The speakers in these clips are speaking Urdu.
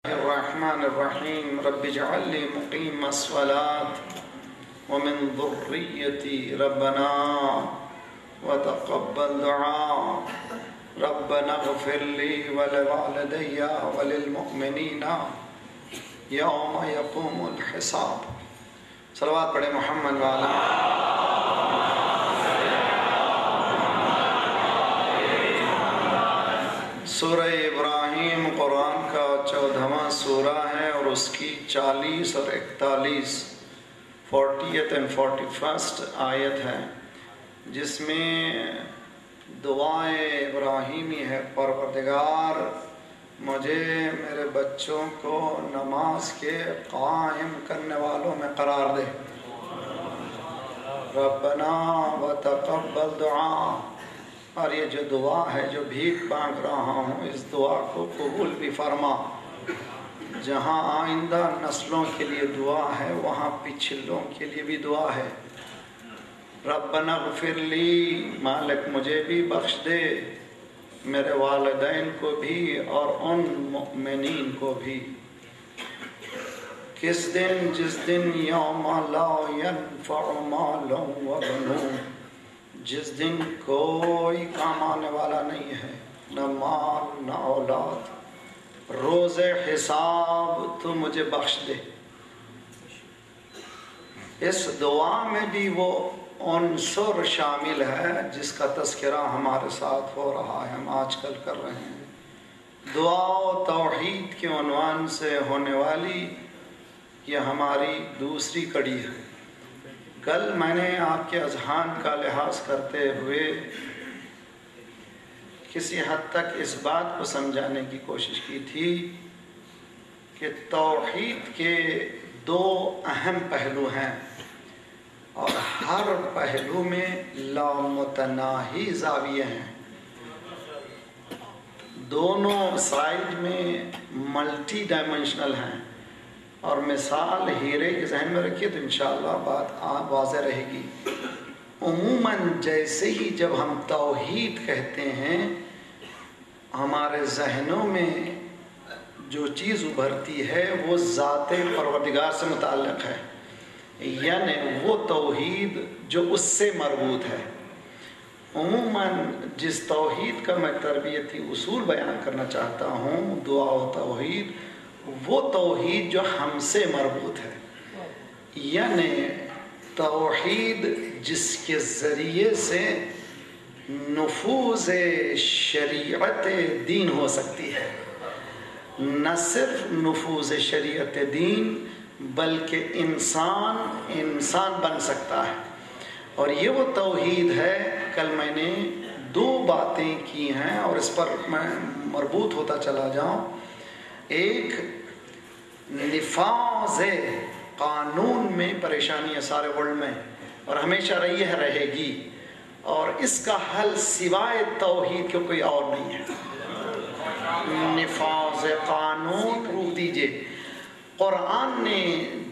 الرحمن الرحيم رب اجعل لي مقيم الصلاة ومن ذريتي ربنا وتقبل دعاء ربنا اغفر لي ولوالدي وللمؤمنين يوم يقوم الحساب. صلوات پڑھیں محمد والا. سورہ ابراہیم قرآن کا 14واں سورہ ہے اور اس کی 40 اور 41 40th and 41st آیت ہے، جس میں دعائے ابراہیمی ہے: پروردگار مجھے میرے بچوں کو نماز کے قائم کرنے والوں میں قرار دے. ربنا وتقبل دعا، اور یہ جو دعا ہے جو بھیک مانگ رہا ہوں اس دعا کو قبول بھی فرما. جہاں آئندہ نسلوں کے لیے دعا ہے وہاں پچھلوں کے لیے بھی دعا ہے. ربنا اغفر لی، مالک مجھے بھی بخش دے، میرے والدین کو بھی اور ان مؤمنین کو بھی. کس دن؟ جس دن یوم لا ینفع مال و بنون، جس دن کوئی کام آنے والا نہیں ہے، نہ مال نہ اولاد. روز حساب تو مجھے بخش دے. اس دعا میں بھی وہ عنصر شامل ہے جس کا تذکرہ ہمارے ساتھ ہو رہا ہے، ہم آج کل کر رہے ہیں. دعا و توحید کے عنوان سے ہونے والی یہ ہماری دوسری کڑی ہے. کل میں نے آپ کے اذہان کا لحاظ کرتے ہوئے کسی حد تک اس بات کو سمجھانے کی کوشش کی تھی کہ توحید کے دو اہم پہلو ہیں اور ہر پہلو میں لامتناہی زاویے ہیں. دونوں سائڈ میں ملٹی ڈائمنشنل ہیں، اور مثال ہیرے کے ذہن میں رکھیے تو انشاءاللہ بات واضح رہے گی. عموماً جیسے ہی جب ہم توحید کہتے ہیں ہمارے ذہنوں میں جو چیز ابھرتی ہے وہ ذات پروردگار سے متعلق ہے، یعنی وہ توحید جو اس سے مربوط ہے. عموماً جس توحید کا میں تربیتی اصول بیان کرنا چاہتا ہوں، دعا و توحید، وہ توحید جو ہم سے مربوط ہے، یعنی توحید جس کے ذریعے سے نفوذ شریعت دین ہو سکتی ہے. نہ صرف نفوذ شریعت دین بلکہ انسان بن سکتا ہے. اور یہ وہ توحید ہے. کل میں نے دو باتیں کی ہیں اور اس پر میں مربوط ہوتا چلا جاؤں. ایک، نفاذ قانون میں پریشانی ہے سارے ورلڈ میں اور ہمیشہ رہی ہے، رہے گی، اور اس کا حل سوائے توحید کے کوئی اور نہیں ہے. نفاذ قانون روک دیجئے. قرآن نے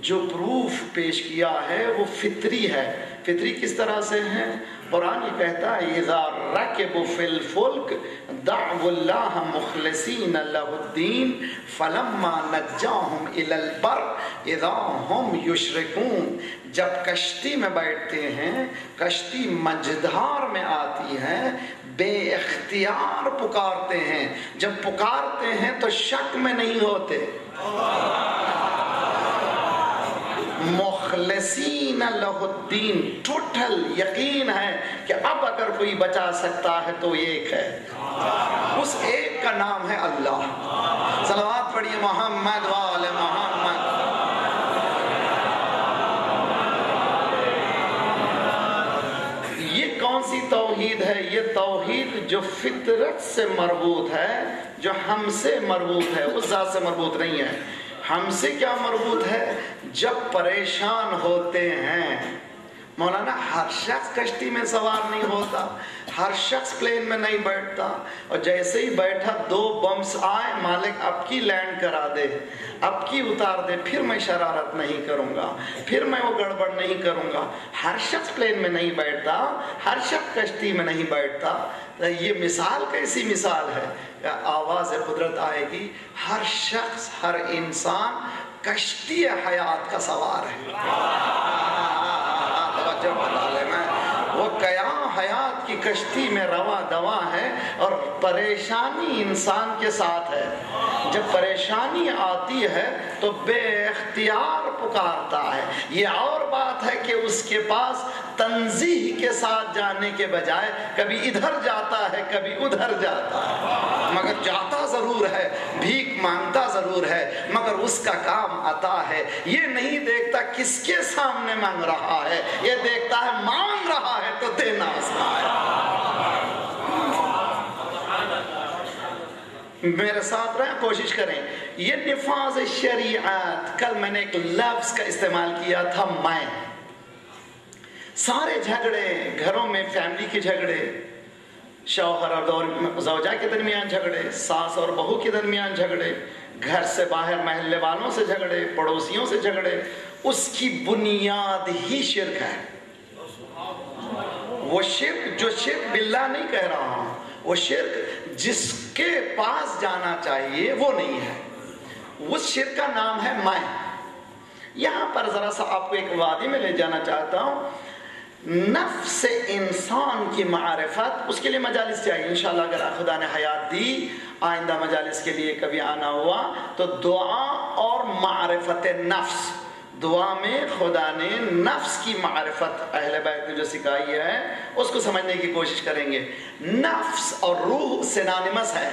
جو پروف پیش کیا ہے وہ فطری ہے. فطری کس طرح سے ہے؟ قرآن یہ کہتا ہے اذا رکبوا فی الفلک دعوا اللہ مخلصین لہ الدین فلما نجاہم الی البر اذا ہم یشرکون. جب کشتی میں بیٹھتے ہیں، کشتی مجدھار میں آتی ہے، بے اختیار پکارتے ہیں. جب پکارتے ہیں تو شک میں نہیں ہوتے، مخلصین لہ الدین، ٹوٹل یقین ہے کہ اب اگر کوئی بچا سکتا ہے تو ایک ہے، اس ایک کا نام ہے اللہ. صلوات پڑھیے محمد وآل محمد. یہ کون سی توحید ہے؟ یہ توحید جو فطرت سے مربوط ہے، جو ہم سے مربوط ہے، اس ذات سے مربوط نہیں ہے. ہم سے کیا مربوط ہے؟ جب پریشان ہوتے ہیں مولانا ہر شخص کشتی میں سوار نہیں ہوتا، ہر شخص پلین میں نہیں بیٹھتا، اور جیسے ہی بیٹھا 2 بمس آئے، مالک اب کی لینڈ کرا دے، اب کی اتار دے، پھر میں شرارت نہیں کروں گا، پھر میں وہ گڑبڑ نہیں کروں گا۔ ہر شخص پلین میں نہیں بیٹھتا، ہر شخص کشتی میں نہیں بیٹھتا۔ یہ مثال کیسی مثال ہے کہ آواز قدرت آئے گی، ہر شخص، ہر انسان کشتی حیات کا سوار ہے۔ توجہ بتا لے، میں وہ قیام حیات کی کشتی میں رواں دواں ہے، اور پریشانی انسان کے ساتھ ہے۔ جب پریشانی آتی ہے تو بے اختیار پکارتا ہے۔ یہ اور بات ہے کہ اس کے پاس تنزیہ کے ساتھ جانے کے بجائے کبھی ادھر جاتا ہے، کبھی ادھر جاتا ہے، مگر جاتا ضرور ہے، بھیک مانگتا ضرور ہے، مگر اس کا کام عطا ہے۔ یہ نہیں دیکھتا کس کے سامنے مانگ رہا ہے، یہ دیکھتا ہے مانگ رہا ہے تو دینا اس کا ہے۔ میرے ساتھ رہیں، کوشش کریں۔ یہ نفاذ شریعت، کل میں نے ایک لفظ کا استعمال کیا تھا، میں۔ سارے جھگڑے گھروں میں، فیملی کے جھگڑے، شوہر اور زوجہ کے درمیان جھگڑے، ساس اور بہو کے درمیان جھگڑے، گھر سے باہر محلے والوں سے جھگڑے، پڑوسیوں سے جھگڑے، اس کی بنیاد ہی شرک ہے۔ وہ شرک جو شرک باللہ نہیں کہہ رہا ہوں، وہ شرک جس کے پاس جانا چاہیے وہ نہیں ہے، اس شرک کا نام ہے میں۔ یہاں پر ذرا سا آپ کو ایک وادی میں لے جانا چاہتا ہوں، نفس انسان کی معرفت، اس کے لیے مجالس چاہیے انشاءاللہ، اگر خدا نے حیات دی، آئندہ مجالس کے لیے کبھی آنا ہوا تو دعا اور معرفت نفس، دعا میں خدا نے نفس کی معرفت اہل بیت کو جو سکھائی ہے اس کو سمجھنے کی کوشش کریں گے۔ نفس اور روح سینونیمس ہے،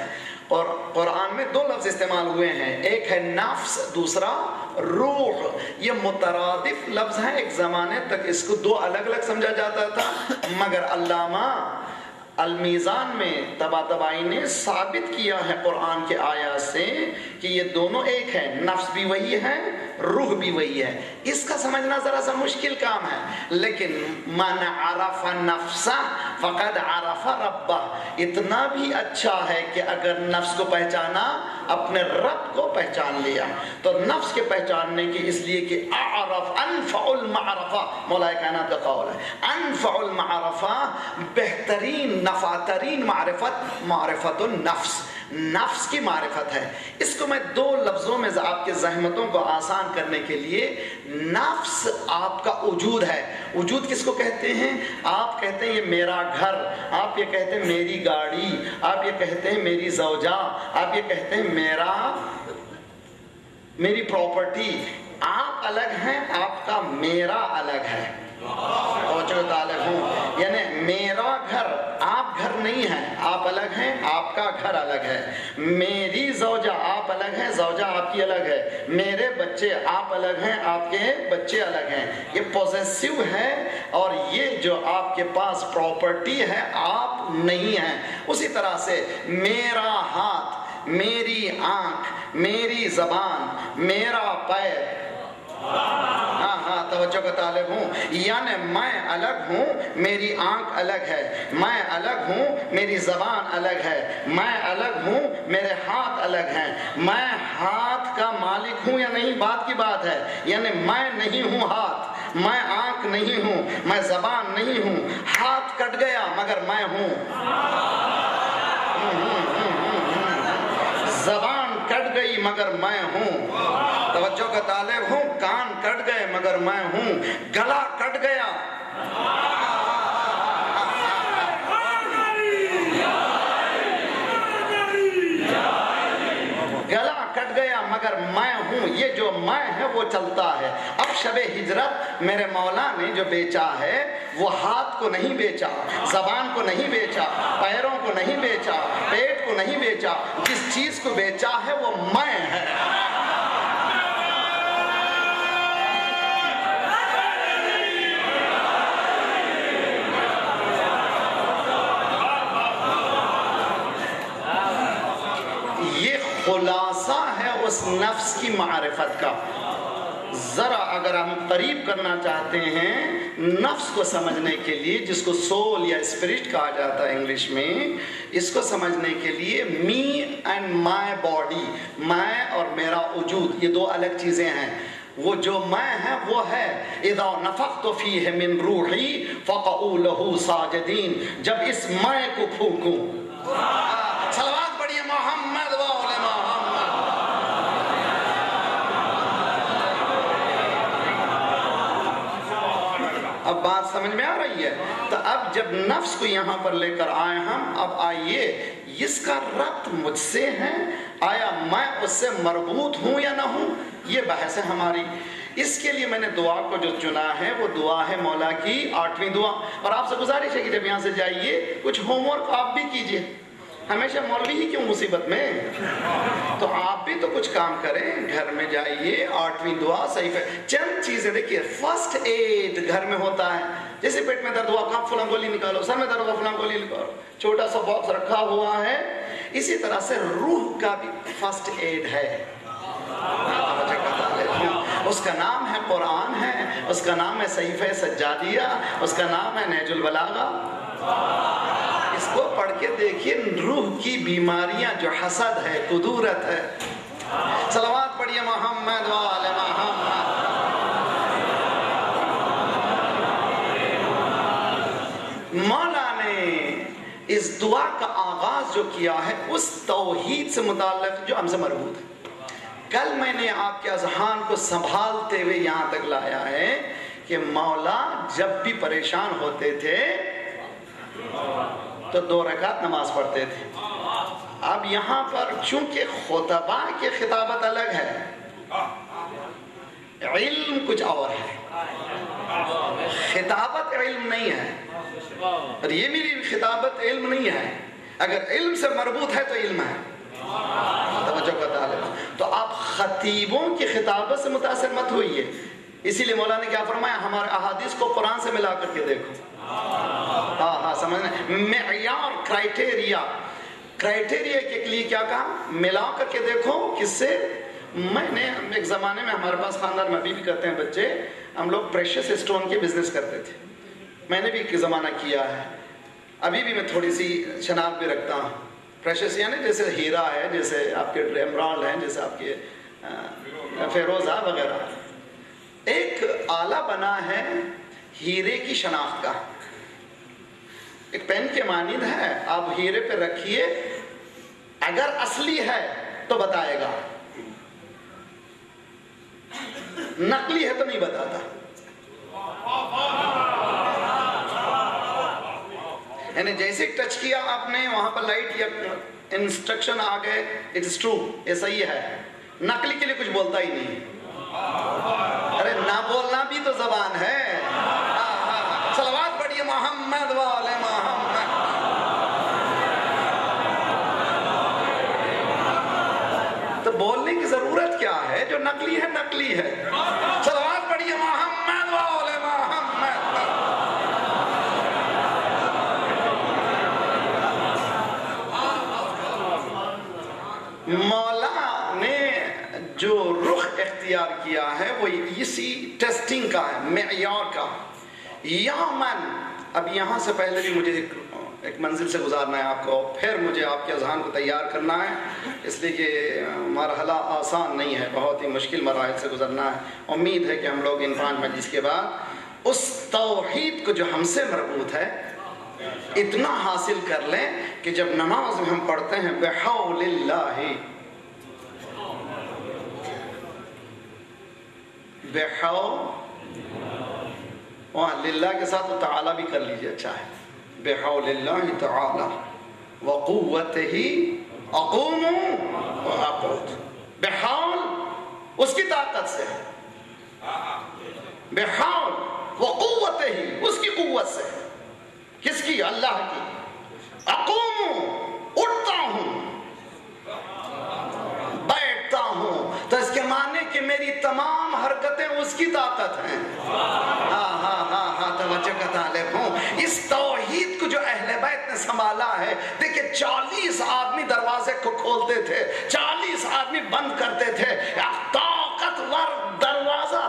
اور قرآن میں 2 لفظ استعمال ہوئے ہیں، ایک ہے نفس، دوسرا روح۔ یہ مترادف لفظ ہیں، ایک زمانے تک اس کو 2 الگ الگ سمجھا جاتا تھا، مگر علامہ المیزان میں طباطبائی نے ثابت کیا ہے قرآن کے آیات سے کہ یہ دونوں ایک ہیں، نفس بھی وہی ہے، روح بھی وہی ہے۔ اس کا سمجھنا ذرا سا مشکل کام ہے، لیکن من عرف نفسہ فقد عرف ربہ، اتنا بھی اچھا ہے کہ اگر نفس کو پہچانا، اپنے رب کو پہچان لیا۔ تو نفس کے پہچاننے کی اس لیے کہ اعرف انفع المعرفہ، مولا کائنات کا قول ہے، انفع المعرفہ، بہترین نفع ترین معرفت، معرفت النفس، نفس کی معرفت ہے۔ اس کو میں 2 لفظوں میں آپ کے زحمتوں کو آسان کرنے کے لیے، نفس آپ کا وجود ہے۔ وجود کس کو کہتے ہیں؟ آپ کہتے ہیں یہ میرا گھر، آپ یہ کہتے ہیں میری گاڑی، آپ یہ کہتے ہیں میری زوجہ، آپ یہ کہتے ہیں میری پراپرٹی۔ آپ الگ ہیں، آپ کا میرا الگ ہے۔ توجہ طالب ہوں، یعنی میرا گھر، آپ گھر نہیں ہیں، آپ الگ ہیں، آپ کا گھر الگ ہے۔ میری زوجہ، آپ الگ ہیں، زوجہ آپ کی الگ ہے۔ میرے بچے، آپ الگ ہیں، آپ کے بچے الگ ہیں۔ یہ پوزیسو ہے، اور یہ جو آپ کے پاس پراپرٹی ہے، آپ نہیں ہیں۔ اسی طرح سے میرا ہاتھ، میری آنکھ، میری زبان، میرا پیر، ہاں توجہ کا طالب ہوں، یعنی میں الگ ہوں، میری آنکھ الگ ہے، میں الگ ہوں، میری زبان الگ ہے، میں الگ ہوں، میرے ہاتھ الگ ہیں۔ میں ہاتھ کا مالک ہوں یا نہیں، بات کی بات ہے، یعنی میں نہیں ہوں ہاتھ، میں آنکھ نہیں ہوں، میں زبان نہیں ہوں۔ ہاتھ کٹ گیا مگر میں ہوں، زبان کٹ گئی مگر میں ہوں، توجہ کا طالب ہوں، کان کٹ گئے مگر میں ہوں، گلا کٹ گیا، گلا کٹ گیا مگر میں ہوں۔ یہ جو میں ہے وہ چلتا ہے۔ اب شب ہجرت میرے مولا نے جو بیچا ہے، وہ ہاتھ کو نہیں بیچا، زبان کو نہیں بیچا، پیروں کو نہیں بیچا، پیٹ کو نہیں بیچا، جس چیز کو بیچا ہے وہ میں ہے۔ یہ خلاصہ ہے اس نفس کی معرفت کا۔ ذرا اگر ہم قریب کرنا چاہتے ہیں نفس کو سمجھنے کے لیے، جس کو سول یا اسپرٹ کہا جاتا ہے انگلش میں، اس کو سمجھنے کے لیے می اینڈ مائی باڈی، میں اور میرا وجود، یہ دو الگ چیزیں ہیں۔ وہ جو میں ہے وہ ہے اذا نفخت فیہ من روحی فقعوا لہ ساجدین، جب اس میں کو پھونکوں۔ صلوات پڑھیے محمد و آل محمد۔ اب بات سمجھ میں آ رہی ہے؟ تو اب جب نفس کو یہاں پر لے کر آئے ہم، اب آئیے اس کا ربط مجھ سے ہے، آیا میں اس سے مربوط ہوں یا نہ ہوں، یہ بحث ہے ہماری۔ اس کے لیے میں نے دعا کو جو چنا ہے وہ دعا ہے مولا کی 8ویں دعا، اور آپ سے گزارش ہے کہ جب یہاں سے جائیے کچھ ہوم ورک آپ بھی کیجئے، ہمیشہ مولوی ہی کیوں مصیبت میں، تو آپ بھی تو کچھ کام کریں، گھر میں جائیے 8ویں دعا صحیح ہے۔ چند چیزیں دیکھیے، فرسٹ ایڈ گھر میں ہوتا ہے، جیسے پیٹ میں درد ہوا کہاں فلاں گولی نکالو، سر میں درد ہوا فلاں گولی نکالو، چھوٹا سا باکس رکھا ہوا ہے۔ اسی طرح سے روح کا بھی فرسٹ ایڈ ہے، اس کا نام ہے قرآن ہے، اس کا نام ہے صحیفہ سجادیہ، اس کا نام ہے نہج البلاغہ۔ اس کو پڑھ کے دیکھیے، روح کی بیماریاں جو حسد ہے، کدورت ہے، صلوات پڑھیے محمد و آل محمد۔ مولا نے اس دعا کا آغاز جو کیا ہے اس توحید سے متعلق جو ہم سے مربوط ہے۔ کل میں نے آپ کے اذہان کو سنبھالتے ہوئے یہاں تک لایا ہے کہ مولا جب بھی پریشان ہوتے تھے تو 2 رکعت نماز پڑھتے تھے۔ اب یہاں پر چونکہ خطبہ کی خطابت الگ ہے، علم کچھ اور ہے، خطابت علم نہیں ہے، اور یہ میری خطابت علم نہیں ہے، اگر علم سے مربوط ہے تو علم ہے، توجہ کا طالب۔ تو آپ خطیبوں کی خطابت سے متاثر مت ہوئیے، اسی لیے مولا نے کیا فرمایا، ہمارے احادیث کو قرآن سے ملا کر کے دیکھو۔ ہاں سمجھنا، معیار کرائٹیریا کے لیے کیا کہا، ملا کر کے دیکھو، کس سے؟ میں نے ایک زمانے میں ہمارے پاس خاندان میں ابھی بھی کرتے ہیں بچے، ہم لوگ پریشس اسٹون کے بزنس کرتے تھے، میں نے بھی ایک زمانہ کیا ہے، ابھی بھی میں تھوڑی سی شناخت بھی رکھتا ہوں۔ پریشس یعنی جیسے ہیرا ہے، جیسے آپ کے ایمرالڈ ہیں، جیسے آپ کے فیروزہ وغیرہ۔ ایک آلہ بنا ہے ہیرے کی شناخت کا، ایک پین کے مانند ہے، آپ ہیرے پہ رکھیے، اگر اصلی ہے تو بتائے گا، نقلی ہے تو نہیں بتاتا۔ یعنی جیسے ٹچ کیا آپ نے وہاں پر لائٹ یا انسٹرکشن آ گئے، اٹس ٹرو، یہ صحیح ہے، نقلی کے لیے کچھ بولتا ہی نہیں۔ ارے نہ بولنا بھی تو زبان ہے۔ صلوات پڑھیے محمد و آل محمد۔ تو بولنے کی ضرورت کیا ہے، جو نقلی ہے نقلی ہے۔ صلوات پڑھیے محمد و آل محمد۔ مولا نے جو رخ اختیار کیا ہے وہ اسی ٹیسٹنگ کا ہے، معیار کا۔ یامن، اب یہاں سے پہلے بھی مجھے ایک منزل سے گزارنا ہے آپ کو، پھر مجھے آپ کے اذہان کو تیار کرنا ہے، اس لیے کہ مرحلہ آسان نہیں ہے، بہت ہی مشکل مراحل سے گزرنا ہے۔ امید ہے کہ ہم لوگ ان 5 مجلس کے بعد اس توحید کو جو ہم سے مربوط ہے اتنا حاصل کر لیں کہ جب نماز میں ہم پڑھتے ہیں بحول اللہ، بحول، وہاں للہ کے ساتھ تو تعالی بھی کر لیجئے، اچھا ہے، بحول اللہ تعالی وقوتہ اقوم واقعد، بحول اس کی طاقت سے، بحول وقوتہ اس کی قوت سے، کس کی؟ اللہ کی۔ اقوم، اٹھتا ہوں، بیٹھتا ہوں، تو اس کے معنی کہ میری تمام حرکتیں اس کی طاقت ہیں۔ توجہ کا طالب ہوں۔ اس توحید کو جو اہل بیت نے سنبھالا ہے، دیکھیں 40 آدمی دروازے کو کھولتے تھے، 40 آدمی بند کرتے تھے، طاقتور دروازہ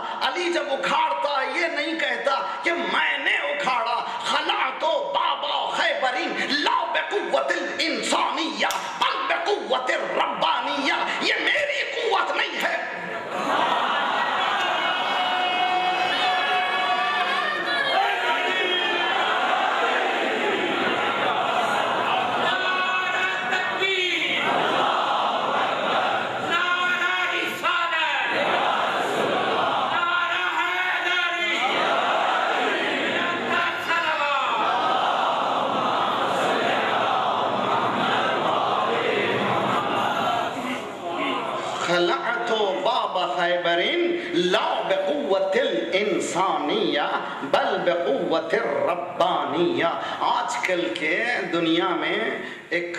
فتحوا باب خیبر لا بقوت الانسانیہ بل بقوت الربانیہ. آج کل کے دنیا میں ایک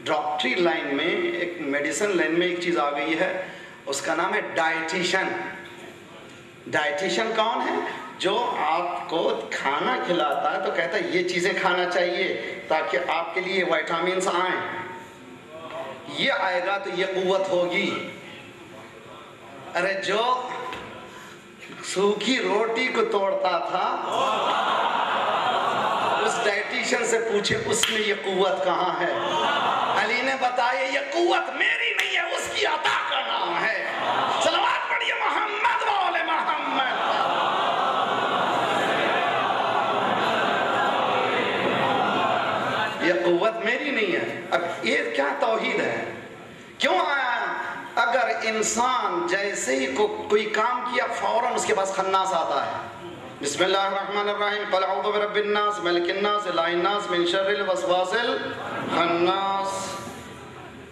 ڈاکٹری لائن میں، ایک میڈیسن لائن میں ایک چیز آ گئی ہے، اس کا نام ہے ڈائٹیشن. ڈائٹیشن کون ہے؟ جو آپ کو کھانا کھلاتا ہے تو کہتا ہے یہ چیزیں کھانا چاہیے تاکہ آپ کے لیے وائٹامنس آئیں، یہ آئے گا تو یہ قوت ہوگی. ارے جو سوکھی روٹی کو توڑتا تھا اس ڈائٹیشن سے پوچھے اس میں یہ قوت کہاں ہے؟ علی نے بتایا یہ قوت میری نہیں ہے، اس کی عطا کا نام ہے. صلوات پڑھیے محمد و آل محمد. یہ قوت میری نہیں ہے. اب یہ کیا توحید ہے؟ کیوں آیا؟ اگر انسان جیسے ہی کوئی کام کیا فوراً اس کے پاس خناس آتا ہے. بسم اللہ الرحمن الرحیم قل اعوذ برب الناس ملک الناس الہ الناس من شر الوسواس الخناس.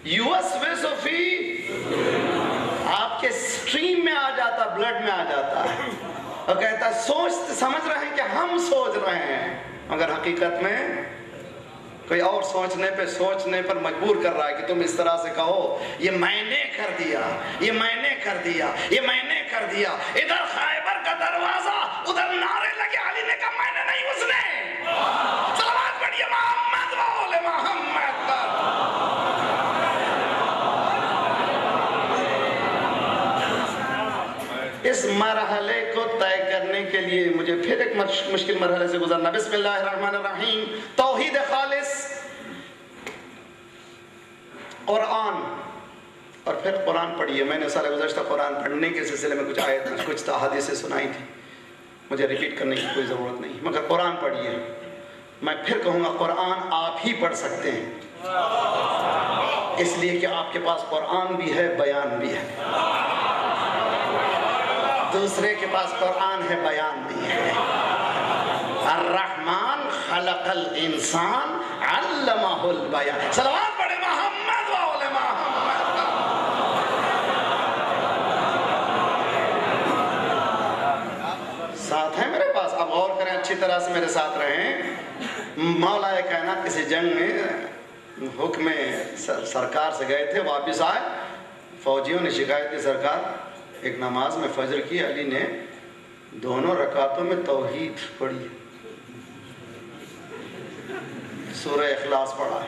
یوسوس فی، آپ کے سٹریم میں آ جاتا، بلڈ میں آ جاتا ہے اور کہتا ہے سوچ سمجھ رہے ہیں کہ ہم سوچ رہے ہیں، مگر حقیقت میں کوئی اور سوچنے پر مجبور کر رہا ہے کہ تم اس طرح سے کہو یہ میں نے کر دیا، یہ میں نے کر دیا، یہ میں نے کر دیا. ادھر خیبر کا دروازہ، ادھر نعرے لگے، علی نے کہا میں نے نہیں، اس نے. صلوات پڑھیے محمد و آل محمد. اس مرحلے کو طے کرنے کے لیے مجھے پھر ایک مشکل مرحلے سے گزرنا. بسم اللہ الرحمن الرحیم. توحید خالص، قرآن، اور پھر قرآن پڑھیے. میں نے سال گزشتہ قرآن پڑھنے کے سلسلے میں کچھ آیت کچھ احادیثیں سنائی تھی، مجھے ریپیٹ کرنے کی کوئی ضرورت نہیں، مگر قرآن پڑھیے. میں پھر کہوں گا قرآن آپ ہی پڑھ سکتے ہیں، اس لیے کہ آپ کے پاس قرآن بھی ہے، بیان بھی ہے. دوسرے کے پاس قرآن ہے، بیان نہیں ہے. الرحمن خلق الانسان علمہ البیان. صلوات پڑھے محمد و آل محمد. ساتھ ہیں میرے پاس؟ اب غور کریں، اچھی طرح سے میرے ساتھ رہیں. مولا کائنات کسی جنگ میں حکم سرکار سے گئے تھے، واپس آئے، فوجیوں نے شکایت کی سرکار ایک نماز میں فجر کی، علی نے دونوں رکعتوں میں توحید پڑھی، سورہ اخلاص پڑھا ہے.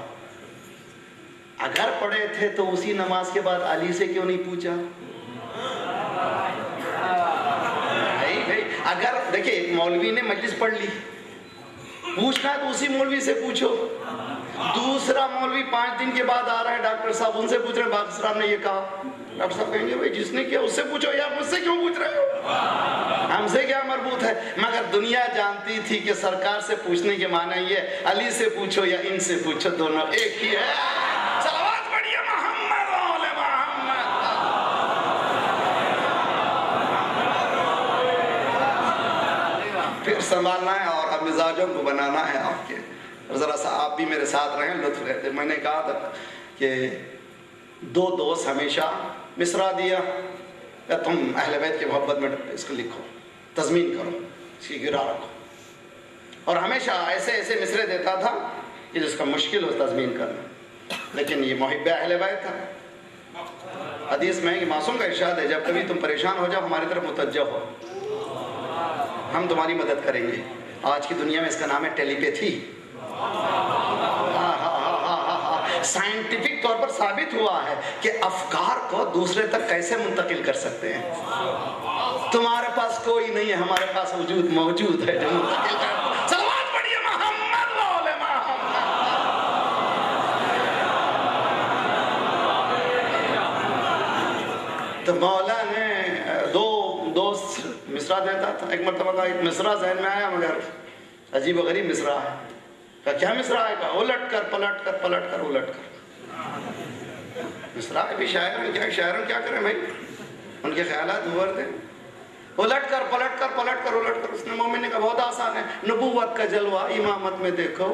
اگر پڑھے تھے تو اسی نماز کے بعد علی سے کیوں نہیں پوچھا؟ بھائی اگر دیکھیں ایک مولوی نے مجلس پڑھ لی، پوچھنا ہے تو اسی مولوی سے پوچھو. دوسرا مولوی 5 دن کے بعد آ رہا ہے، ڈاکٹر صاحب ان سے پوچھ رہے ہیں باقر صاحب نے یہ کہا. ڈاکٹر صاحب کہیں گے بھائی جس نے کیا اس سے پوچھو، یا مجھ سے کیوں پوچھ رہے ہو؟ ہم سے کیا مربوط ہے؟ مگر دنیا جانتی تھی کہ سرکار سے پوچھنے کے معنی یہ علی سے پوچھو یا ان سے پوچھو، دونوں ایک ہی ہے. صلوات پڑھیے محمد و آل محمد. پھر سنبھالنا ہے اور اب مزاجوں کو بنانا ہے آپ کے. ذرا سا آپ بھی میرے ساتھ رہیں، لطف لیتے. میں نے کہا تھا کہ 2 دوست ہمیشہ مصرع دیا یا تم اہل بیت کی محبت میں اس کو لکھو، تضمین کرو، اس کی گرا رکھو. اور ہمیشہ ایسے ایسے مصرے دیتا تھا کہ جس کا مشکل ہو تضمین کرنا، لیکن یہ محب اہل بیت تھا. حدیث میں کہ معصوم کا ارشاد ہے جب کبھی تم پریشان ہو جاؤ ہماری طرف متوجہ ہو، ہم تمہاری مدد کریں گے. آج کی دنیا میں اس کا نام ہے ٹیلی پیتھی. سائنٹیفک طور پر ثابت ہوا ہے کہ افکار کو دوسرے تک کیسے منتقل کر سکتے ہیں. تمہارے پاس کوئی نہیں ہے، ہمارے پاس وجود موجود ہے جو منتقل کر. صلوات پڑھیے محمد و آل محمد. تو مولا نے 2 دوست مصرع دیتا تھا. ایک مرتبہ کا ایک مصرع ذہن میں آیا مگر عجیب و غریب مصرع ہے. کہا کیا مصرع ہے؟ کہا الٹ کر پلٹ کر پلٹ کر الٹ کر. مصرع بھی شاعر کیا کریں بھائی، ان کے خیالات ابھر دیں. الٹ کر پلٹ کر پلٹ کر الٹ کر. اس نے مومن نے کہا بہت آسان ہے، نبوت کا جلوہ امامت میں دیکھو.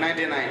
99।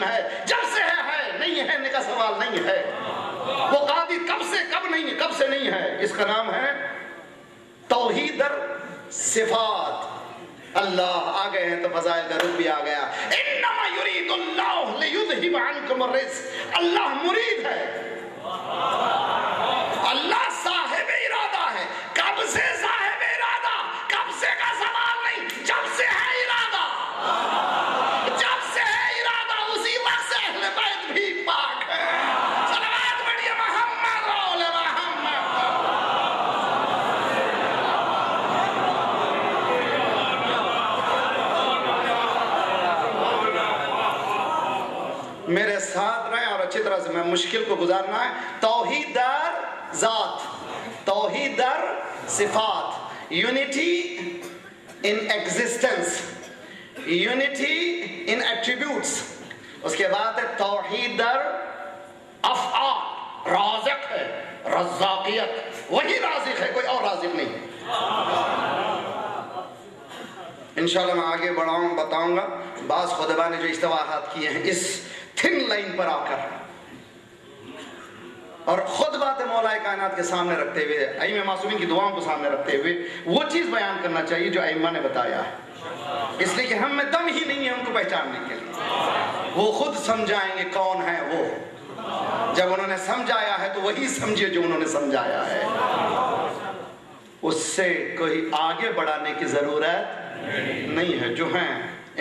قائم ہے، جب سے ہے نہیں ہے کا سوال نہیں ہے، وہ قادر کب سے کب سے نہیں ہے، اس کا نام ہے توحید در صفات۔ اللہ آ گئے ہیں تو فضائل کا رخ بھی آ گیا۔ انما یرید اللہ لیذھب عنکم الرجس، اللہ مرید ہے، اللہ صاحب ارادہ ہے۔ کب سے صاحب ارادہ؟ کب سے کا سوال نہیں، جب سے ہے ارادہ، جب سے ہے ارادہ اسی وقت سے اہل بیت بھی پاک ہے۔ صلوات پڑھیے محمد رول محمد۔ میرے ساتھ رہیں اور اچھی طرح سے میں مشکل کو گزارنا ہے۔ توحید در ذات، توحید در صفات، unity in existence, unity in attributes. اس کے بعد ہے توحید در افعال، رازق ہے، رزاقیت، وہی رازق ہے، کوئی اور رازق نہیں۔ انشاءاللہ میں آگے بڑھاؤں بتاؤں گا بعض خطبہ نے جو اشتباہات کیے ہیں اس تھن لائن پر آ کر، اور خطبات مولا کائنات کے سامنے رکھتے ہوئے، ائمہ معصومین کی دعاؤں کو سامنے رکھتے ہوئے وہ چیز بیان کرنا چاہیے جو ائمہ نے بتایا ہے، اس لیے کہ ہم میں دم ہی نہیں ہے ان کو پہچاننے کے لیے۔ وہ خود سمجھائیں گے کون ہے وہ، جب انہوں نے سمجھایا ہے تو وہی سمجھے جو انہوں نے سمجھایا ہے، اس سے کوئی آگے بڑھانے کی ضرورت نہیں ہے۔ جو ہیں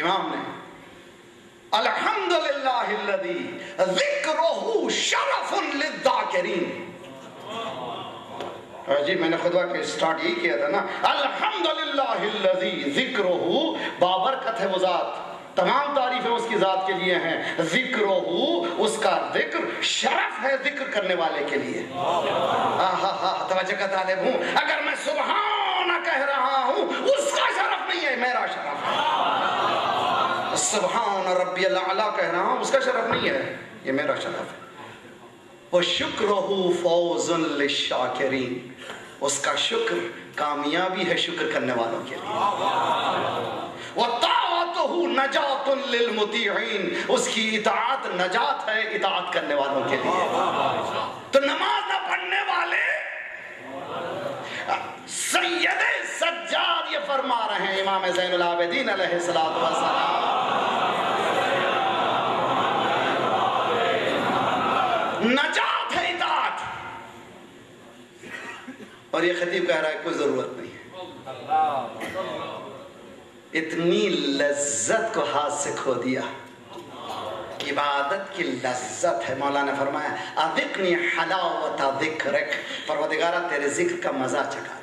امام نے الحمدللہ الذی ذکرہ شرف للذاکرین، جی میں نے خطبہ کے سٹارٹ یہی کیا تھا نا، الحمدللہ الذی ذکرہ، بابرکت ہے وہ ذات، تمام تعریفیں اس کی ذات کے لیے ہیں، ذکرہ اس کا ذکر شرف ہے ذکر کرنے والے کے لیے۔ توجہ کا طالب ہوں، اگر میں سبحان کہہ رہا ہوں اس کا شرف نہیں ہے، میرا شرف ہے۔ سبحان ربی الاعلی کہہ رہا ہوں اس کا شرف نہیں ہے، یہ میرا شرف ہے۔ وَشُكْرُهُ فَوْزٌ لِلشَّاكِرِينَ، اس کا شکر کامیابی ہے شکر کرنے والوں کے لیے۔ وَطَاعَتُهُ نَجَاتٌ لِلْمُطِيعِينَ، اس کی اطاعت نجات ہے اطاعت کرنے والوں کے لیے۔ تو نماز نہ پڑھنے والے، سید سجاد یہ فرما رہے ہیں، امام زین العابدین علیہ السلام، نجات ہے اطاعت، اور یہ خطیب کہہ رہا ہے کوئی ضرورت نہیں ہے۔ اتنی لذت کو ہاتھ سے کھو دیا، عبادت کی لذت ہے۔ مولا نے فرمایا اذقنی حلاوت ذکرک، پروردگارہ تیرے ذکر کا مزہ چکھا دے۔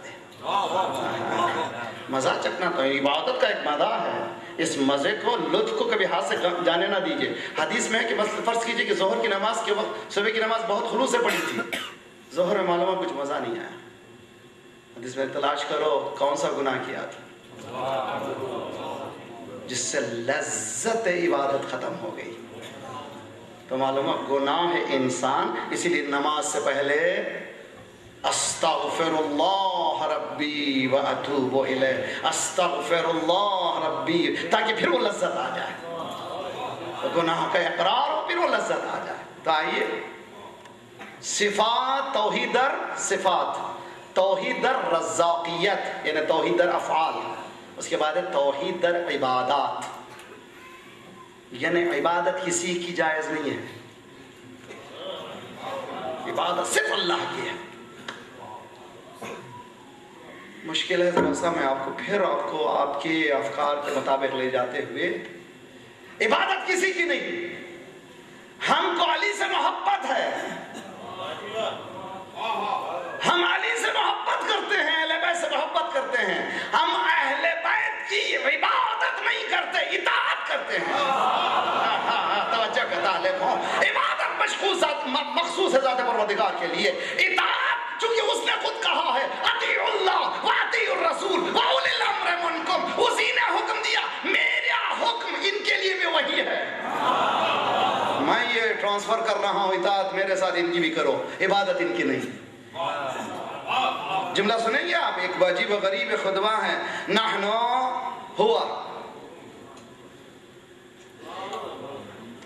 مزہ چکھنا تو عبادت کا ایک مزہ ہے، اس مزے کو لطف کو کبھی ہاتھ سے جانے نہ دیجئے۔ حدیث میں ہے کہ مثلا فرض کیجئے کہ ظہر کی نماز کے وقت، صبح کی نماز بہت خلوص سے پڑھی تھی، ظہر میں معلوم کچھ مزہ نہیں آیا، حدیث میں تلاش کرو کون سا گناہ کیا تھا جس سے لذت عبادت ختم ہو گئی، تو معلوم ہے گناہ ہے انسان۔ اسی لیے نماز سے پہلے استغفر اللہ ربی واتوب الیہ، استغفر اللہ ربی، تاکہ پھر وہ لذت آ جائے، گناہ کا اقرار ہو پھر وہ لذت آ جائے۔ تو آئیے صفات، توحید در صفات، توحید در رزاقیت یعنی توحید در افعال، اس کے بعد ہے توحید در عبادات، یعنی عبادت کسی کی جائز نہیں ہے، عبادت صرف اللہ کی ہے۔ مشکل ہے ذرا سا، میں آپ کو پھر آپ کے افکار کے مطابق لے جاتے ہوئے، عبادت کسی کی نہیں، ہم کو علی سے محبت ہے، ہم علی سے محبت کرتے ہیں، اہل بیت سے محبت کرتے ہیں، ہم اہل بیت کی عبادت نہیں کرتے، اطاعت کرتے ہیں۔ توجہ کا طالب ہوں، عبادت مخصوص ہے ذات پروردگار کے لیے، اطاعت چونکہ اس نے خود کہا ہے اطیعوا اللہ واطیعوا الرسول واولی الامر منکم، اسی نے حکم دیا، میرا حکم ان کے لیے بھی وہی ہے، میں یہ ٹرانسفر کر رہا ہوں، اطاعت میرے ساتھ ان کی بھی کرو، عبادت ان کی نہیں۔ جملہ سنیں گے آپ، ایک عجیب و غریب خطبہ ہے، نحن ہوا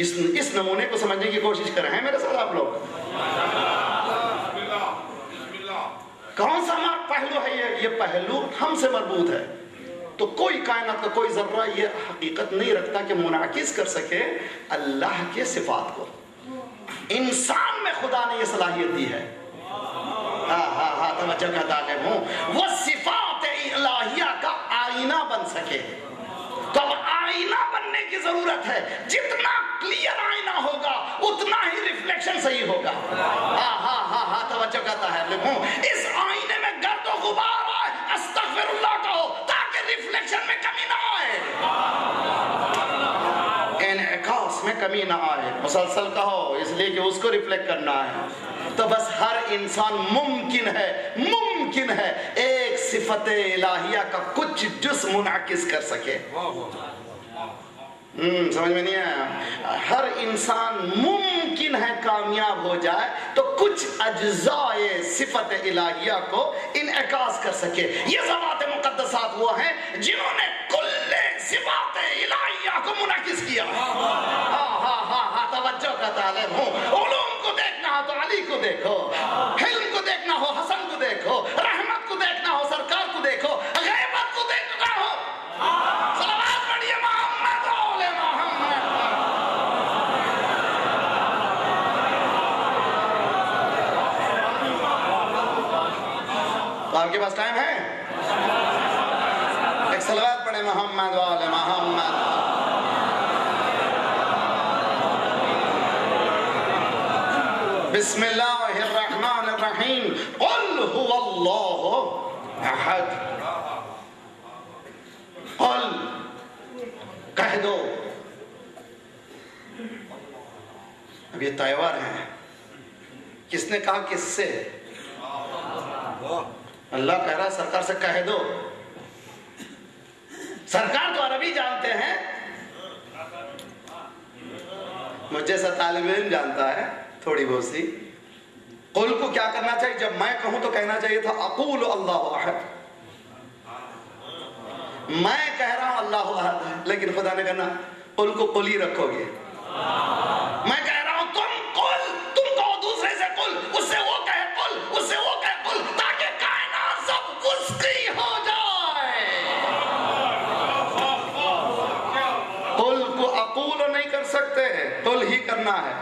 اس نمونے کو سمجھنے کی کوشش کر رہے ہیں میرے ساتھ آپ لوگ؟ کون سا پہلو ہے یہ پہلو ہم سے مربوط ہے. تو کوئی کائنات کا کوئی ذرہ یہ حقیقت نہیں رکھتا کہ منعکس کر سکے اللہ کے صفات کو. انسان میں خدا نے یہ صلاحیت دی ہے. توجہ کا طالب ہوں. وہ صفات الہیہ کا آئینہ بن سکے. تو اب آئینہ بننے کی ضرورت ہے. جتنا کلیئر آئینہ ہوگا اتنا ہی ریفلیکشن صحیح ہوگا. توجہ کا طالب ہوں. اس آئینے میں گرد و غبار آئے استغفر اللہ کہو تاکہ ریفلیکشن میں کمی نہ آئے, انعکاس میں کمی نہ آئے. مسلسل کہو اس لیے کہ اس کو ریفلیکٹ کرنا ہے. تو بس ہر انسان ممکن ہے ایک صفت الہیہ کا کچھ جز منعکس کر سکے. سمجھ میں نہیں آیا؟ ہر انسان ممکن ہے کامیاب ہو جائے تو کچھ اجزاء صفت الہیہ کو انعکاس کر سکے. یہ ذوات مقدسات وہ ہیں جنہوں نے کل صفات الہیہ کو منعکس کیا. توجہ کا طالب ہوں. علوم کو دیکھنا ہو تو علی کو دیکھو, حلم کو دیکھنا ہو حسن کو دیکھو, رحمت کو دیکھنا ہو سرکار کو دیکھو, غیبت کو دیکھنا ہو صلوات پڑھیے محمد آل محمد. تو آپ کے پاس ٹائم ہے؟ ایک صلوات پڑھیں محمد آل محمد. بسم اللہ الرحمن الرحیم. قل هو اللہ احد. قل کہہ دو. اب یہ تہوار ہے, کس نے کہا کس سے؟ اللہ کہہ رہا ہے سرکار سے کہہ دو. سرکار تو عربی جانتے ہیں, مجھ جیسا طالب علم جانتا ہے تھوڑی بہت سی. قل کو کیا کرنا چاہیے؟ جب میں کہوں تو کہنا چاہیے تھا اقول اللہ احد. میں کہہ رہا ہوں اللہ احد ہے, لیکن خدا نے کہنا قل کو قل ہی رکھو گے. میں کہہ رہا ہوں تم قل, تم کہو دوسرے سے قل, اس سے وہ کہے قل, اس سے وہ کہے قل, تاکہ کائنات سب اس کی ہو جائے. قل کو اقول نہیں کر سکتے, قل ہی کرنا ہے.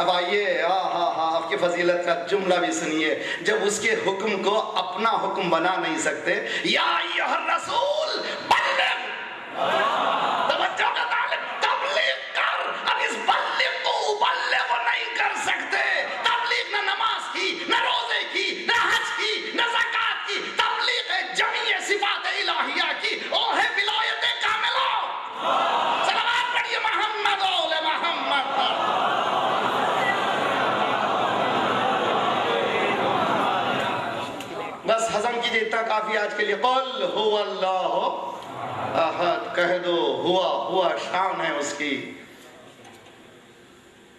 اب آئیے آپ کی فضیلت کا جملہ بھی سنیے. جب اس کے حکم کو اپنا حکم بنا نہیں سکتے, یا ایھا الرسول بلغ, توجہ کا طالب, تبلیغ کر. اب اس بلغ کو ابلغ نہیں کر سکتے. تبلیغ نہ نماز کی, نہ روزے کی, نہ حج کی, نہ زکات کی. تبلیغ ہے جمیع صفات الہیہ کی, وہ ہے ولایت کاملہ. صلوات پڑھیے محمد آل محمد. بس ہضم کیجیے, اتنا کافی آج کے لیے. قل هو اللہ احد, کہہ دو ہوا شان ہے اس کی.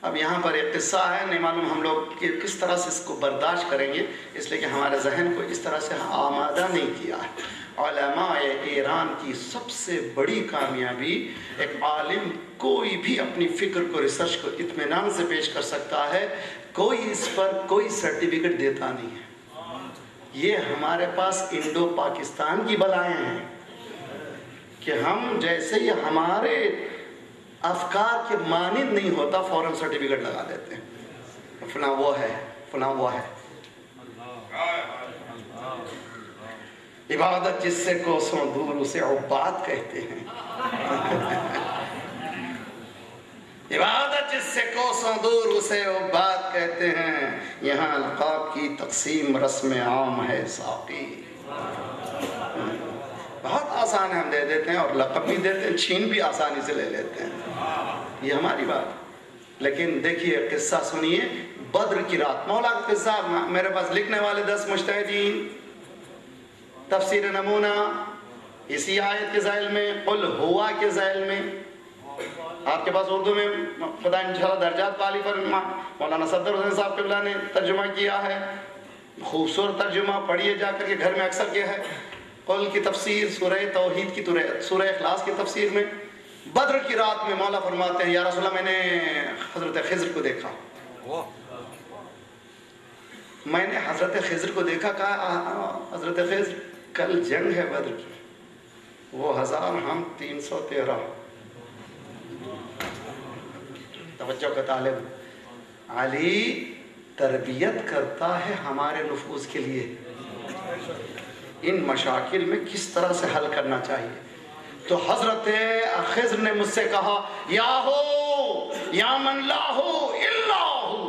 اب یہاں پر ایک قصہ ہے, نہیں معلوم ہم لوگ کس طرح سے اس کو برداشت کریں گے, اس لیے کہ ہمارے ذہن کو اس طرح سے آمادہ نہیں کیا ہے. علماء ایران کی سب سے بڑی کامیابی, ایک عالم کوئی بھی اپنی فکر کو, ریسرچ کو اطمینان سے پیش کر سکتا ہے, کوئی اس پر کوئی سرٹیفکیٹ دیتا نہیں ہے. یہ ہمارے پاس انڈو پاکستان کی بلائیں ہیں کہ ہم جیسے ہی ہمارے افکار کے مانند نہیں ہوتا فوراً سرٹیفکیٹ لگا دیتے ہیں, فلاں وہ ہے, فلاں وہ ہے. عبادت جس سے کوسوں دور اسے عباد کہتے ہیں. عبادت جس سے کوسوں دور اسے عباد کہتے ہیں. یہاں القاب کی تقسیم رسم عام ہے ساقی. بہت آسان ہے, ہم دے دیتے ہیں اور لقب بھی دیتے ہیں, چھین بھی آسانی سے لے لیتے ہیں. یہ ہماری بات. لیکن دیکھیے قصہ سنیے, بدر کی رات. مولا کا قصہ میرے پاس لکھنے والے 10 مجتہدین, تفسیر نمونہ اسی آیت کے ذیل میں, قل ہوا کے ذیل میں. آپ کے پاس اردو میں خدا انشاءاللہ درجات والی پر مولانا صدر حسین صاحب قبلہ نے ترجمہ کیا ہے, خوبصورت ترجمہ, پڑھیے جا کر کے گھر میں اکثر کیا ہے. قل کی تفسیر, سورہ توحید کی, سورہ اخلاص کی تفسیر میں بدر کی رات میں مولا فرماتے ہیں یا رسول اللہ میں نے حضرت خضر کو دیکھا، میں نے حضرت خضر کو دیکھا. کہا حضرت خضر کل جنگ ہے بدر کی، وہ 1000 ہم 313. توجہ کا طالب علی تربیت کرتا ہے ہمارے نفوذ کے لیے، ان مشاکل میں کس طرح سے حل کرنا چاہیے. تو حضرت خضر نے مجھ سے کہا یا ہو یا من لا ہو الا ہو،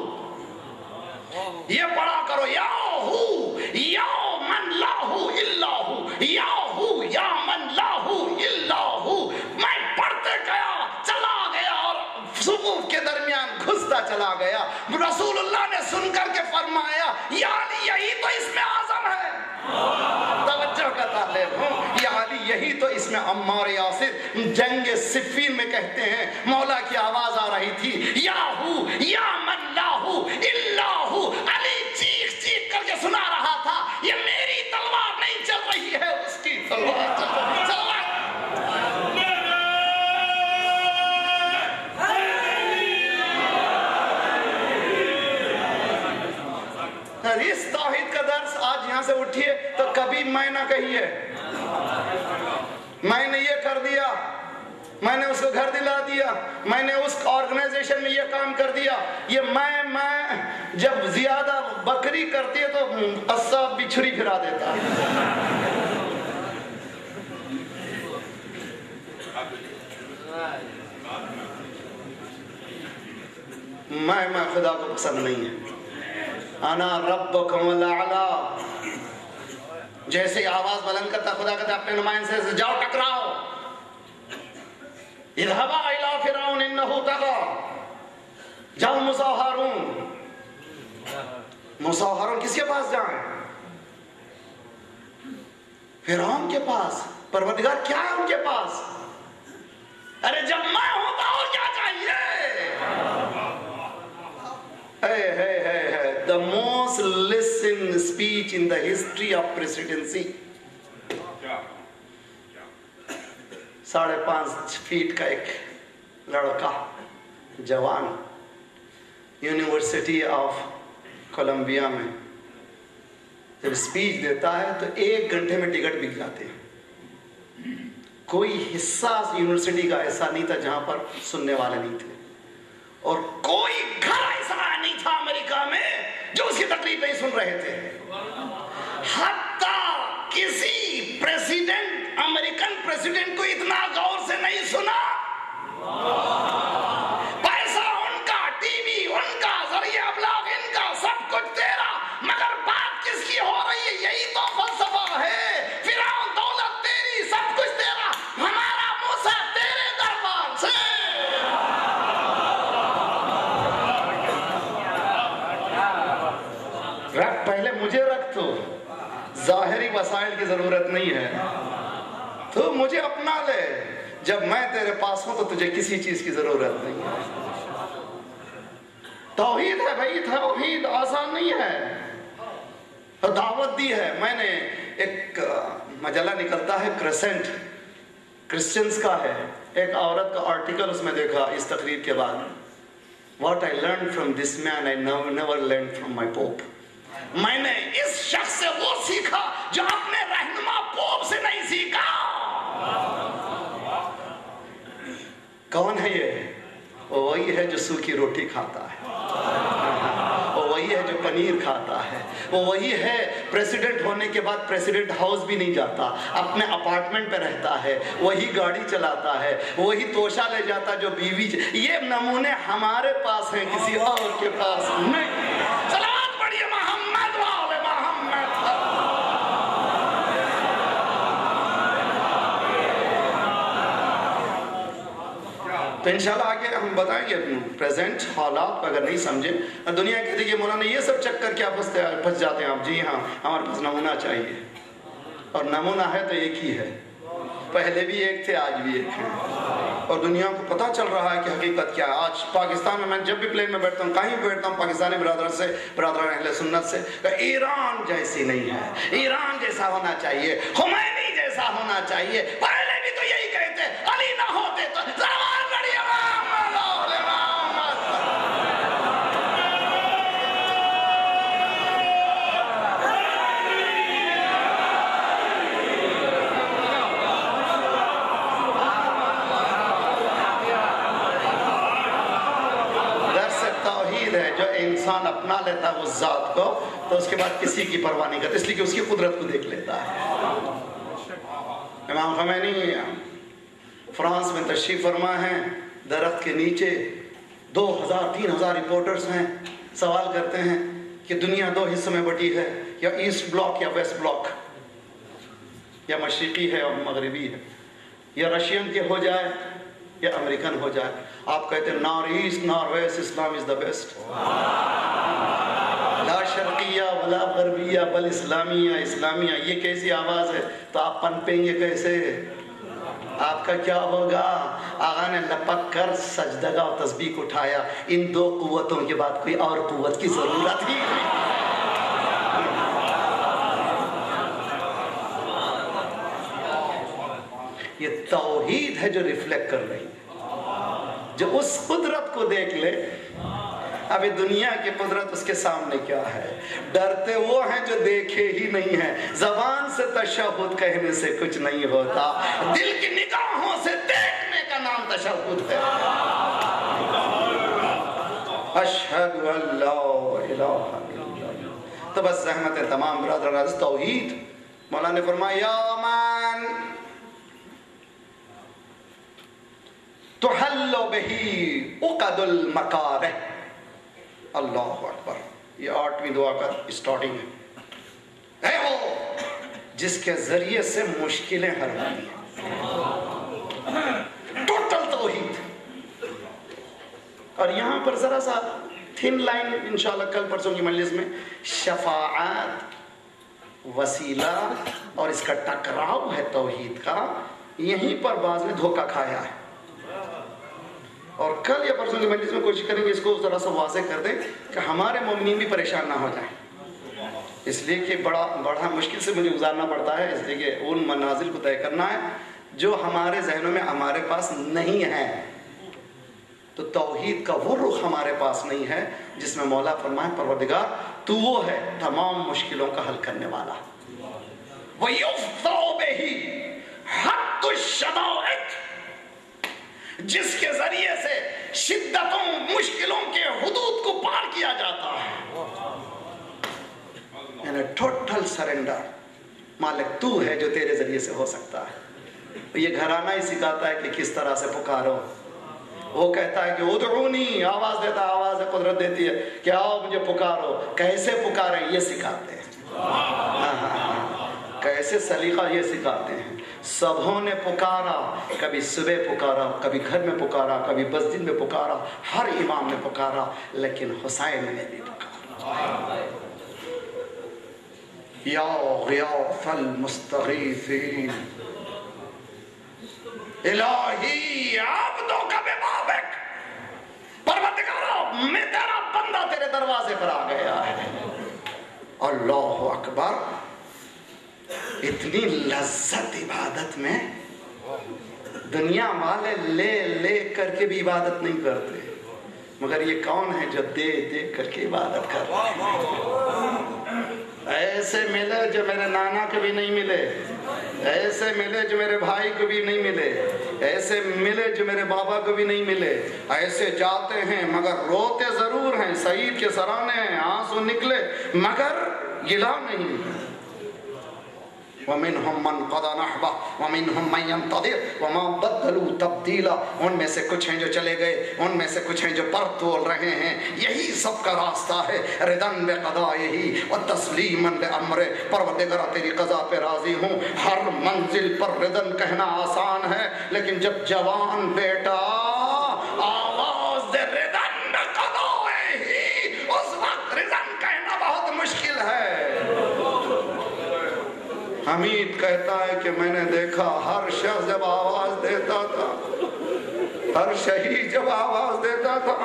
یہ پڑھا کرو یا ہو یا من لا ہو الا ہو، یا ہو یا من لا ہو الا ہو. میں پڑھتے گیا چلا گیا اور صفوف کے درمیان گھستا چلا گیا. رسول اللہ نے سن کر کے فرمایا یا علی یہی تو اس میں اعظم ہے. توجہ کا طالب ہوں، یا علی یہی تو اس میں عمار یاسر جنگ صفین میں کہتے ہیں مولا کی آواز آ رہی تھی یا ہو یا من لا ہو الا ہو. علی چیخ چیخ کر کے سنا رہا تھا یہ میری تلوار نہیں چل رہی ہے، اس کی تلوار چل رہی ہے. اس توحید کا درس آج یہاں سے اٹھیے تو کبھی میں نہ کہیے میں نے یہ کر دیا، میں نے اس کو گھر دلا دیا، میں نے اس آرگنائزیشن میں یہ کام کر دیا. یہ میں جب زیادہ بکری کرتی ہے تو قصاب بھی چھری پھرا دیتا ہے. میں خدا کو پسند نہیں ہے. انا ربکم الاعلی، جیسے آواز بلند کرتا خدا کہتا اپنے نمائندے سے جاؤ ٹکراؤ. اذهبا الى فرعون انه طغى، جاؤ موسیٰ ہارون. موسیٰ ہارون کس کے پاس جائیں؟ فرعون کے پاس. پروردگار کیا ہے ان کے پاس؟ ارے جب میں ہوتا اور کیا چاہیے. The most listened speech in the history of presidency. 5.5 fat کا ایک لڑکا جوان یونیورسٹی آف کولمبیا میں جب اسپیچ دیتا ہے تو 1 گھنٹے میں ٹکٹ بک جاتے ہیں. کوئی حصہ یونیورسٹی کا ایسا نہیں تھا جہاں پر سننے والے نہیں تھے، اور کوئی گھر ایسا نہیں تھا امریکہ میں جو اس کی تقریر نہیں سن رہے تھے. حتیٰ کسی پریزیڈنٹ امریکن پریزیڈنٹ کو اتنا غور سے نہیں سنا. پیسہ ان کا، ٹی وی ان کا، ذریعہ ابلاغ ان کا، سب کچھ تیرا، مگر بات کس کی ہو رہی ہے؟ یہی تو فلسفہ ہے. فرعون دولت تیری، سب کچھ تیرا، ہمارا موسیٰ تیرے دربار سے. رکھ پہلے مجھے رکھ، تو ظاہری وسائل کی ضرورت نہیں ہے، تو مجھے اپنا لے. جب میں تیرے پاس ہوں تو تجھے کسی چیز کی ضرورت نہیں ہے. توحید ہے بھائی، توحید آسان نہیں ہے. دعوت دی ہے. میں نے ایک مجلہ نکلتا ہے کریسنٹ، کرسچنز کا ہے، ایک عورت کا آرٹیکل اس میں دیکھا اس تقریر کے بعد. What I learned from this man I never learned from my Pope. میں نے اس شخص سے وہ سیکھا جو اپنے رہنما پوپ سے نہیں سیکھا. کون ہے یہ؟ وہ وہی ہے جو سوکھی روٹی کھاتا ہے، وہ وہی ہے جو پنیر کھاتا ہے، وہ وہی ہے پریزیڈنٹ ہونے کے بعد پریزیڈنٹ ہاؤس بھی نہیں جاتا، اپنے اپارٹمنٹ پہ رہتا ہے، وہی گاڑی چلاتا ہے، وہی توشہ لے جاتا جو بیوی. یہ نمونے ہمارے پاس ہیں، کسی اور کے پاس نہیں. صلوات پڑھیے محمد والے محمد. تو انشاءاللہ آگے ہم بتائیں گے پریزنٹ حالات اگر نہیں سمجھے. دنیا کہتی ہے کہ مولانا یہ سب چکر کیا پھنس جاتے ہیں آپ. جی ہاں، ہمارے پاس نمونہ چاہیے، اور نمونہ ہے تو ایک ہی ہے. پہلے بھی ایک تھے، آج بھی ایک ہیں، اور دنیا کو پتہ چل رہا ہے کہ حقیقت کیا ہے. آج پاکستان میں جب بھی پلین میں بیٹھتا ہوں، کہیں بھی بیٹھتا ہوں، پاکستانی برادران اہل سنت سے ایران جیسی نہیں ہے، ایران جیسا ہونا چاہیے، خمینی جیسا ہونا چاہیے. پہلے بھی تو یہی کہتے علی نہ ہوتے تو توحید ہے جو انسان اپنا لیتا ہے اس ذات کو تو اس کے بعد کسی کی پرواہ نہیں کرتا، اس لیے کہ اس کی قدرت کو دیکھ لیتا ہے۔ امام خمینی فرانس میں تشریف فرما ہیں، درخت کے نیچے 2000-3000 رپورٹرز ہیں، سوال کرتے ہیں کہ دنیا دو حصوں میں بٹی ہے، یا ایسٹ بلاک یا ویسٹ بلاک، یا مشرقی ہے اور مغربی ہے، یا رشین کے ہو جائے یا امریکن ہو جائے۔ آپ کہتے ہیں نار ایسٹ نار waste, Islam is the best, لا شرقیہ ولا غربیہ بل اسلامیہ اسلامیہ۔ یہ کیسی آواز ہے؟ تو آپ پنپیں گے کیسے؟ آپ کا کیا ہوگا؟ آقا نے لپک کر سجدگاہ و تسبیح اٹھایا، ان دو قوتوں کے بعد کوئی اور قوت کی ضرورت ہی نہیں۔ یہ توحید ہے جو ریفلیکٹ کر رہی ہے، جو اس قدرت کو دیکھ لے۔ ابھی دنیا کی قدرت اس کے سامنے کیا ہے؟ ڈرتے وہ ہیں جو دیکھے ہی نہیں ہیں۔ زبان سے تشہد کہنے سے کچھ نہیں ہوتا، دل کی نگاہوں سے دیکھنے کا نام تشہد ہے۔ اشہد ان لا الہ الا اللہ۔ تو بس زحمت ہے تمام برادران توحید۔ مولانا نے فرمایا یا من تحل بہی عقد المکارہ۔ اللہ اکبر، یہ 8ویں دعا کا اسٹارٹنگ ہے۔ اے وہ جس کے ذریعے سے مشکلیں حل ہوتی ہیں، ٹوٹل توحید۔ اور یہاں پر ذرا سا تھن لائن انشاءاللہ کل پرسوں کی مجلس میں شفاعت وسیلہ اور اس کا ٹکراؤ ہے توحید کا، یہیں پر بعض نے دھوکہ کھایا ہے۔ اور کل یا پرسوں کی مجلس میں کوشش کریں گے اس کو ذرا سا واضح کر دیں کہ ہمارے مومنین بھی پریشان نہ ہو جائیں، اس لیے کہ بڑا مشکل سے مجھے گزارنا پڑتا ہے، اس لیے کہ ان منازل کو طے کرنا ہے جو ہمارے ذہنوں میں ہمارے پاس نہیں ہے۔ تو توحید کا وہ رخ ہمارے پاس نہیں ہے جس میں مولا فرمائے پروردگار تو وہ ہے تمام مشکلوں کا حل کرنے والا۔ وَيُفْضَوْ بِهِ حَقُّ الشَّدَائِقِ، جس کے ذریعے سے شدتوں مشکلوں کے حدود کو پار کیا جاتا ہے، یعنی ٹوٹل سرنڈر۔ مالک تو ہے جو تیرے ذریعے سے ہو سکتا ہے۔ یہ گھرانہ ہی سکھاتا ہے کہ کس طرح سے پکارو۔ وہ کہتا ہے کہ ادعونی، آواز دیتا ہے، آواز قدرت دیتی ہے کہ آؤ مجھے پکارو۔ کیسے پکاریں یہ سکھاتے ہیں، کیسے سلیقہ یہ سکھاتے ہیں۔ سبھوں نے پکارا، کبھی صبح پکارا، کبھی گھر میں پکارا، کبھی مسجد میں پکارا، ہر امام نے پکارا، لیکن حسین نے بھی پکارا۔ یا غیاث المستغیثین الہی عبدک ببابک، پروردگارا میں تیرا بندہ تیرے دروازے پر آ گیا ہے۔ اللہ اکبر، اتنی لذت عبادت میں، دنیا والے لے لے کر کے بھی عبادت نہیں کرتے، مگر یہ کون ہے جو دے دے کر کے عبادت کرتے ہیں؟ ایسے ملے جو میرے نانا کو بھی نہیں ملے، ایسے ملے جو میرے بھائی کو بھی نہیں ملے، ایسے ملے جو میرے بابا کو بھی نہیں ملے۔ ایسے جاتے ہیں مگر روتے ضرور ہیں، سعید کے سرانے ہیں، آنسو نکلے مگر گلا نہیں۔ وَمِنْهُمْ مَنْ قَضَى نَحْبَهُ وَمِنْهُمْ مَنْ يَنْتَظِرُ وَمَا بَدَّلُوا تَبْدِيلًا۔ ان میں سے کچھ ہیں جو چلے گئے، ان میں سے کچھ ہیں جو پر تول رہے ہیں۔ یہی سب کا راستہ ہے، رِضًا بِقَضَائِهِ وَتَسْلِيمًا لِأَمْرِهِ۔ پروردگارا تیری قضا پہ راضی ہوں۔ ہر منزل پر رِضًا کہنا آسان ہے، لیکن جب جوان بیٹا آواز دے رِضًا بِقَضَائِهِ، اس وقت رِضًا کہنا بہت مشکل ہے۔ حمید کہتا ہے کہ میں نے دیکھا ہر شخص جب آواز دیتا تھا، ہر شہید جب آواز دیتا تھا،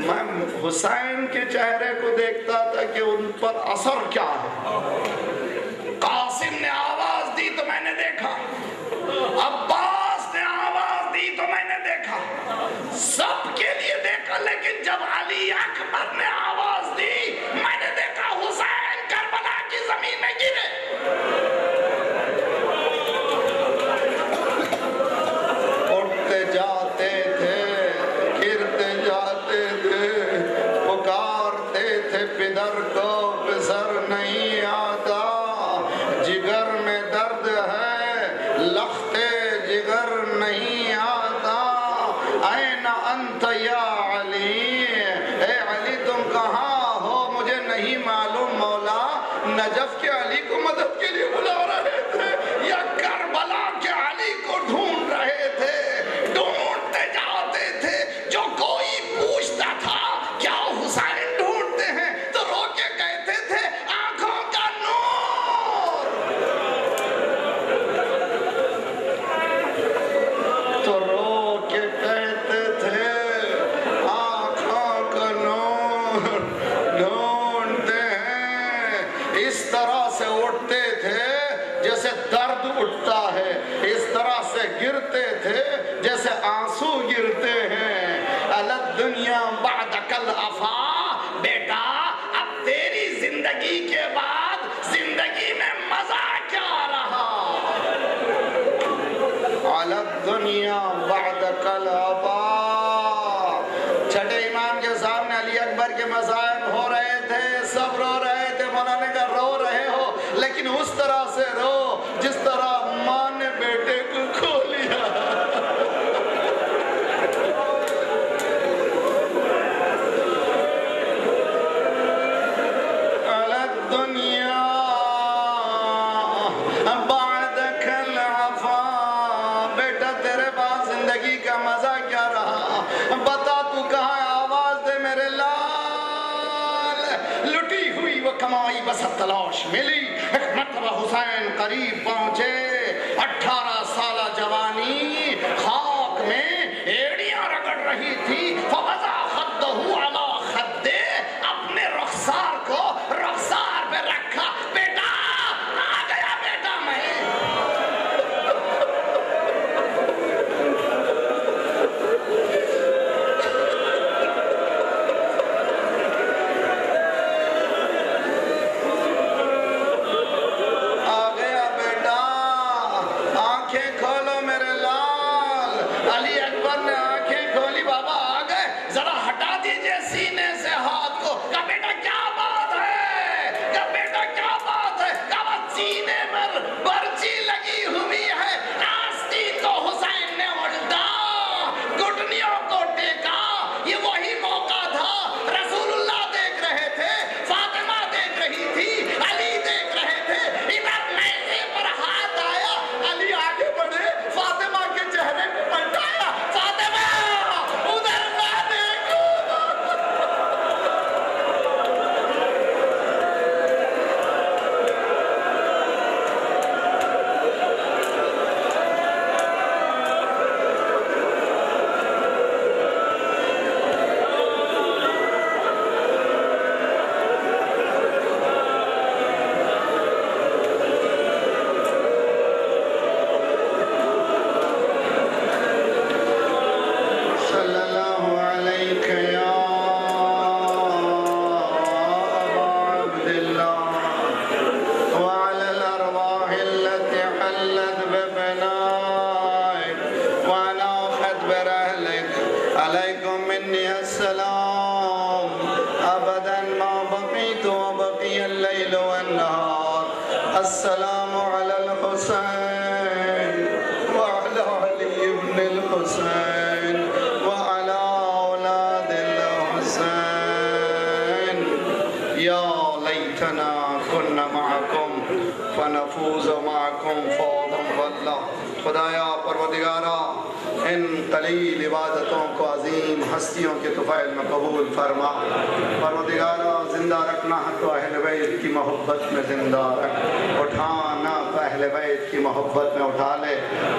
میں حسین کے چہرے کو دیکھتا تھا کہ ان پر اثر کیا ہے۔ قاسم نے آواز دی تو میں نے دیکھا، عباس نے آواز دی تو میں نے دیکھا، سب کے لیے دیکھا، لیکن جب علی اکبر نے آواز دی میں نے دیکھا حسین کربلا کی زمین میں گرے۔ اٹھتے جاتے تھے، گرتے جاتے تھے، انت یا علی، اے علی تم کہاں ہو مجھے نہیں معلوم مولا۔ نجف کے علی کو مدد کے لیے بلا رہے تھے یا کربلا کے علی کو ڈھونڈ رہے تھے؟ ڈھونڈتے جاتے تھے، جو کوئی پوچھتا تھا کیا حسین ڈھونڈتے ہیں تو رو کے کہتے تھے آنکھوں کا نور، تو رو کے کہتے تھے آنکھوں کا نور ڈھونڈتے ہیں۔ اس طرح سے اٹھتے تھے جیسے درد اٹھتا ہے، اس طرح سے گرتے تھے جیسے آنسو گرتے ہیں۔ الگ دنیا بعدک الافا، بیٹا اب تیری زندگی کے بعد زندگی میں مزہ کیا رہا؟ الگ دنیا بعدک الافا، چھٹے امام کے سامنے علی اکبر کے مصائب ہو رہے تھے، سب رو رہے تھے، مولانا کا رو رہے ہو لیکن اس طرح سے رو جس طرح ماں نے بیٹے کو کھو لیا۔ الگ دنیا بعدک العفا، بیٹا تیرے پاس زندگی کا مزہ کیا رہا؟ بتا تو کہاں ہے؟ آواز دے میرے لال۔ لٹی ہوئی وہ کمائی بس تلاش ملی، ایک مرتبہ حسین قریب پہنچے، 18 سالہ جوانی خاک میں ایڑیاں رگڑ رہی تھی۔ فوضا خدہ علی خدے، اپنے رخسار کو رخسار پہ رکھا، بیٹا آ گیا بیٹا میں۔ کھولو میرے لال۔ علی اکبر نے آنکھیں کھولی، بابا آ گئے، ذرا ہٹا دیجئے سینے سے ہاتھ کو۔ کہا بیٹا کیا بات ہے؟ کہا بیٹا کیا بات ہے؟ کہا سینے پر برچی لگی ہوئی ہے۔ آستین تو حسین نے الٹا، گھٹنیوں کو ٹیکا۔ یہ وہی موقع تھا، رسول اللہ دیکھ رہے تھے، فاطمہ دیکھ رہی تھی، علی دیکھ رہے تھے۔ ادھر نیزے پر ہاتھ آیا، علی آگے بڑھے، فاطمہ کے چہرے پہ پلٹایا، فاطمہ ادھر نہ دیکھو۔ صلی اللہ علیہ یا ابا عبداللہ وعلى الارواح التي حلت ببنائك وعلى خدبر اهلك عليكم مني السلام ابدا ما بقيت وبقي الليل والنهار۔ السلام على الحسين وعلى علي بن الحسين وعلى أولاد الحسين۔ يا ليتنا كنا معكم فنفوز معكم فوزا والله۔ خدایا پروردگارا ان قلیل عبادتوں کو عظیم ہستیوں کے طفیل میں قبول فرما۔ پروردگارا زندہ رکھنا ہے تو اہل بیت کی محبت میں زندہ رکھ، اٹھانا تو اہل بیت کی محبت میں اٹھا لے۔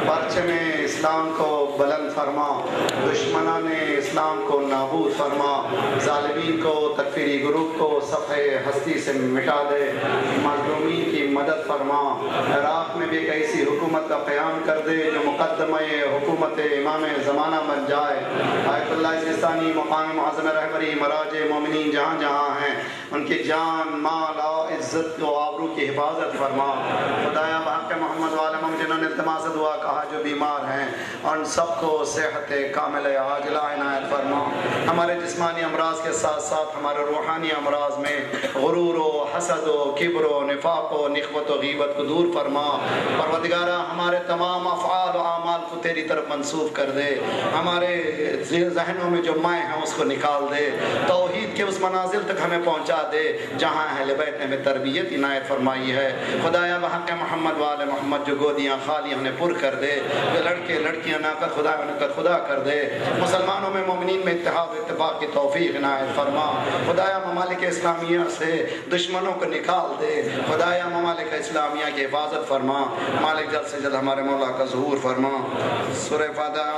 پرچم اسلام کو بلند فرما، دشمنان اسلام کو نابود فرما، ظالمین کو تکفیری گروپ کو صفحے ہستی سے مٹا دے، مظلومین کی مدد فرما۔ عراق میں بھی ایک ایسی حکومت کا قیام کر دے جو مقدمہ حکومت امام زمانہ بن جائے۔ آیت اللہ سیستانی مقام معظم رہبری مراج مومنین جہاں جہاں ہیں ان کی جان مال اور عزت و آبرو کی حفاظت فرما۔ خدایا بحق محمد وعالم جنہوں نے التماس دعا کہا جو بیمار ہیں ان سب کو صحت کامل عاجلہ عنایت فرما۔ ہمارے جسمانی امراض کے ساتھ ساتھ ہمارے روحانی امراض میں غرور و حسد و کبر و نفاق و نخوت و غیبت کو دور فرما۔ پروردگارہ ہمارے تمام افعال و اعمال کو تیری طرف منسوخ کر دے، ہمارے ذہنوں میں جو مائع ہیں اس کو نکال دے، توحید کے اس منازل تک ہمیں پہنچا دے جہاں اہل بیت نے ہمیں تربیت عنایت فرمائی ہے۔ خدایا بحق محمد وآل محمد جو گودیاں خالی ہم نے پر کر دے، جو لڑکے لڑکیاں نہ کر خدا نے کر خدا کر دے، مسلمانوں میں مومنین میں اتحاد و اتفاق کی توفیق عنایت فرما۔ خدایا ممالک اسلامیہ سے دشمنوں کو نکال دے، خدایا ممالک اسلامیہ کی حفاظت فرما، مالک جلد سے جلد ہمارے مولا کا ظہور فرما۔ سورہ فاتحہ